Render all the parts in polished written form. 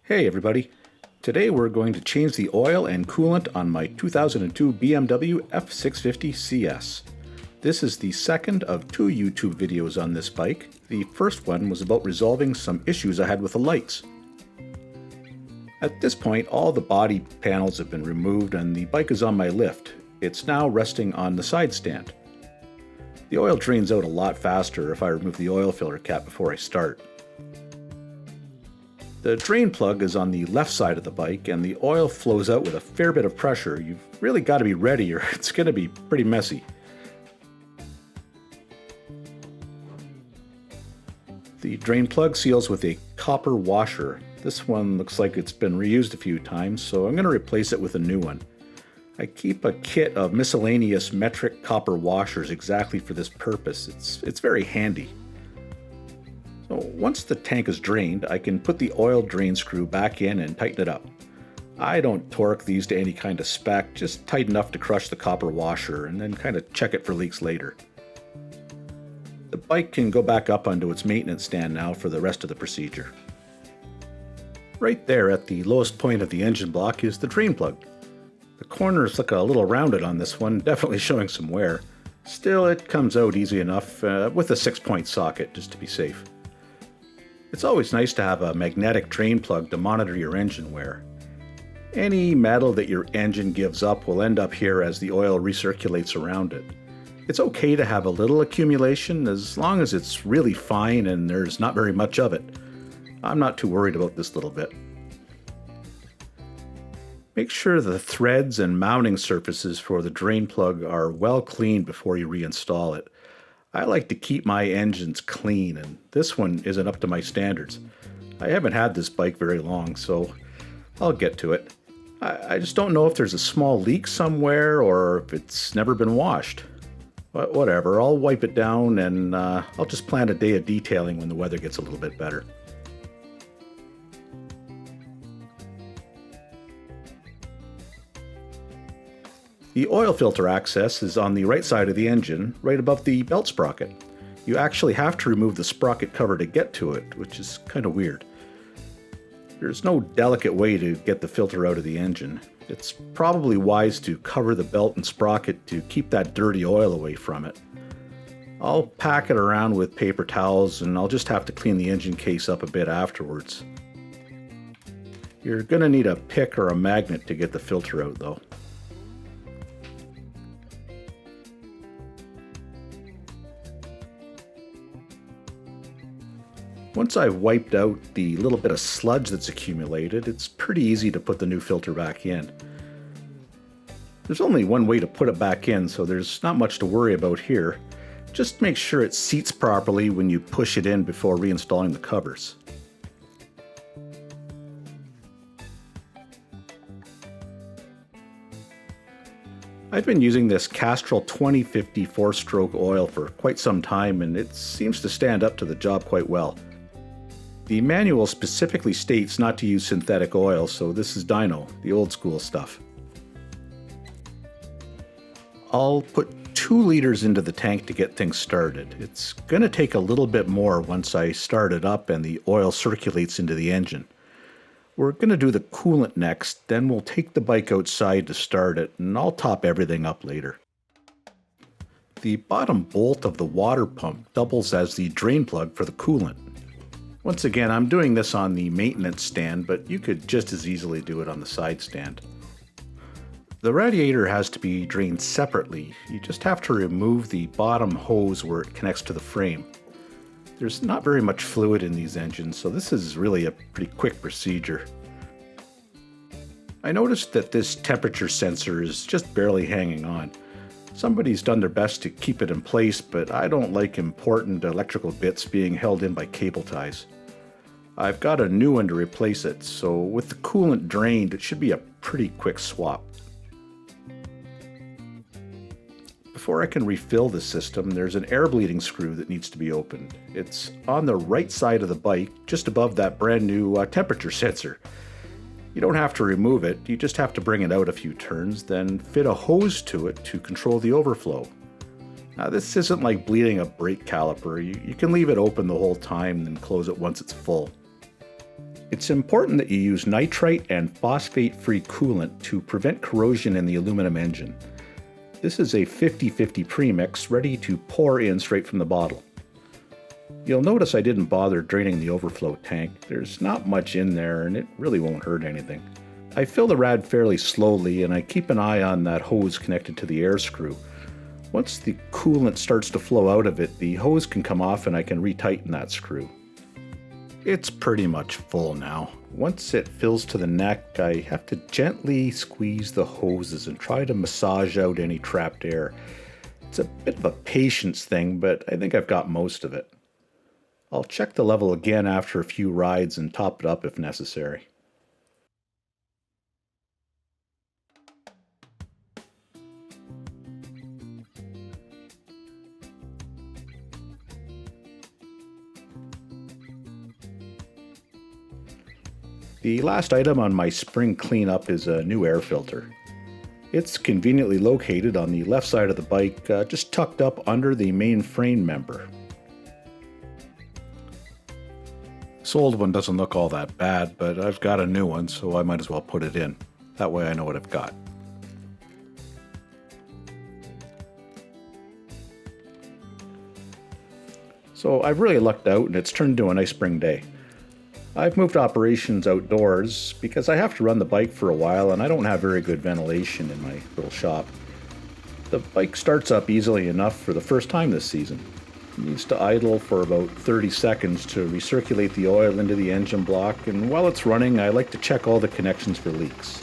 Hey everybody! Today we're going to change the oil and coolant on my 2002 BMW F650CS. This is the second of two YouTube videos on this bike. The first one was about resolving some issues I had with the lights. At this point, all the body panels have been removed and the bike is on my lift. It's now resting on the side stand. The oil drains out a lot faster if I remove the oil filter cap before I start. The drain plug is on the left side of the bike and the oil flows out with a fair bit of pressure. You've really got to be ready or it's going to be pretty messy. The drain plug seals with a copper washer. This one looks like it's been reused a few times, so I'm going to replace it with a new one. I keep a kit of miscellaneous metric copper washers exactly for this purpose. It's very handy. So once the tank is drained, I can put the oil drain screw back in and tighten it up. I don't torque these to any kind of spec, just tight enough to crush the copper washer and then kind of check it for leaks later. The bike can go back up onto its maintenance stand now for the rest of the procedure. Right there at the lowest point of the engine block is the drain plug. The corners look a little rounded on this one, definitely showing some wear. Still, it comes out easy enough with a 6-point socket just to be safe. It's always nice to have a magnetic drain plug to monitor your engine wear. Any metal that your engine gives up will end up here as the oil recirculates around it. It's okay to have a little accumulation as long as it's really fine and there's not very much of it. I'm not too worried about this little bit. Make sure the threads and mounting surfaces for the drain plug are well cleaned before you reinstall it. I like to keep my engines clean, and this one isn't up to my standards. I haven't had this bike very long, so I'll get to it. I just don't know if there's a small leak somewhere or if it's never been washed. But whatever, I'll wipe it down and I'll just plan a day of detailing when the weather gets a little bit better. The oil filter access is on the right side of the engine, right above the belt sprocket. You actually have to remove the sprocket cover to get to it, which is kind of weird. There's no delicate way to get the filter out of the engine. It's probably wise to cover the belt and sprocket to keep that dirty oil away from it. I'll pack it around with paper towels and I'll just have to clean the engine case up a bit afterwards. You're going to need a pick or a magnet to get the filter out though. Once I've wiped out the little bit of sludge that's accumulated, it's pretty easy to put the new filter back in. There's only one way to put it back in, so there's not much to worry about here. Just make sure it seats properly when you push it in before reinstalling the covers. I've been using this Castrol 2050 4-stroke oil for quite some time and it seems to stand up to the job quite well. The manual specifically states not to use synthetic oil, so this is dyno, the old school stuff. I'll put 2 liters into the tank to get things started. It's going to take a little bit more once I start it up and the oil circulates into the engine. We're going to do the coolant next, then we'll take the bike outside to start it, and I'll top everything up later. The bottom bolt of the water pump doubles as the drain plug for the coolant. Once again, I'm doing this on the maintenance stand, but you could just as easily do it on the side stand. The radiator has to be drained separately. You just have to remove the bottom hose where it connects to the frame. There's not very much fluid in these engines, so this is really a pretty quick procedure. I noticed that this temperature sensor is just barely hanging on. Somebody's done their best to keep it in place, but I don't like important electrical bits being held in by cable ties. I've got a new one to replace it, so with the coolant drained, it should be a pretty quick swap. Before I can refill the system, there's an air bleeding screw that needs to be opened. It's on the right side of the bike, just above that brand new temperature sensor. You don't have to remove it, you just have to bring it out a few turns, then fit a hose to it to control the overflow. Now this isn't like bleeding a brake caliper, you can leave it open the whole time, then close it once it's full. It's important that you use nitrite and phosphate-free coolant to prevent corrosion in the aluminum engine. This is a 50-50 premix ready to pour in straight from the bottle. You'll notice I didn't bother draining the overflow tank. There's not much in there and it really won't hurt anything. I fill the rad fairly slowly and I keep an eye on that hose connected to the air screw. Once the coolant starts to flow out of it, the hose can come off and I can retighten that screw. It's pretty much full now. Once it fills to the neck, I have to gently squeeze the hoses and try to massage out any trapped air. It's a bit of a patience thing, but I think I've got most of it. I'll check the level again after a few rides and top it up if necessary. The last item on my spring cleanup is a new air filter. It's conveniently located on the left side of the bike, just tucked up under the main frame member. This old one doesn't look all that bad, but I've got a new one, so I might as well put it in. That way I know what I've got. So I've really lucked out and it's turned into a nice spring day. I've moved operations outdoors because I have to run the bike for a while and I don't have very good ventilation in my little shop. The bike starts up easily enough for the first time this season. It needs to idle for about 30 seconds to recirculate the oil into the engine block, and while it's running I like to check all the connections for leaks.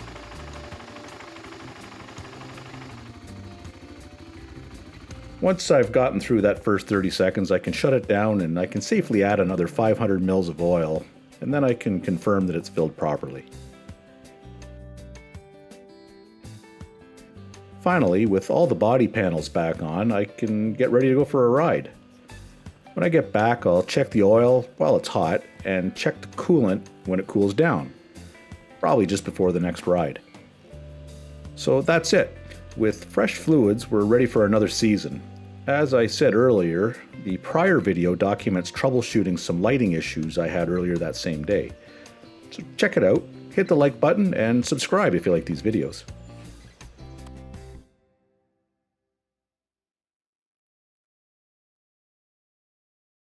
Once I've gotten through that first 30 seconds I can shut it down and I can safely add another 500 mils of oil. And then I can confirm that it's filled properly. Finally, with all the body panels back on, I can get ready to go for a ride. When I get back, I'll check the oil while it's hot and check the coolant when it cools down, probably just before the next ride. So that's it. With fresh fluids, we're ready for another season. As I said earlier, the prior video documents troubleshooting some lighting issues I had earlier that same day. So check it out, hit the like button, and subscribe if you like these videos.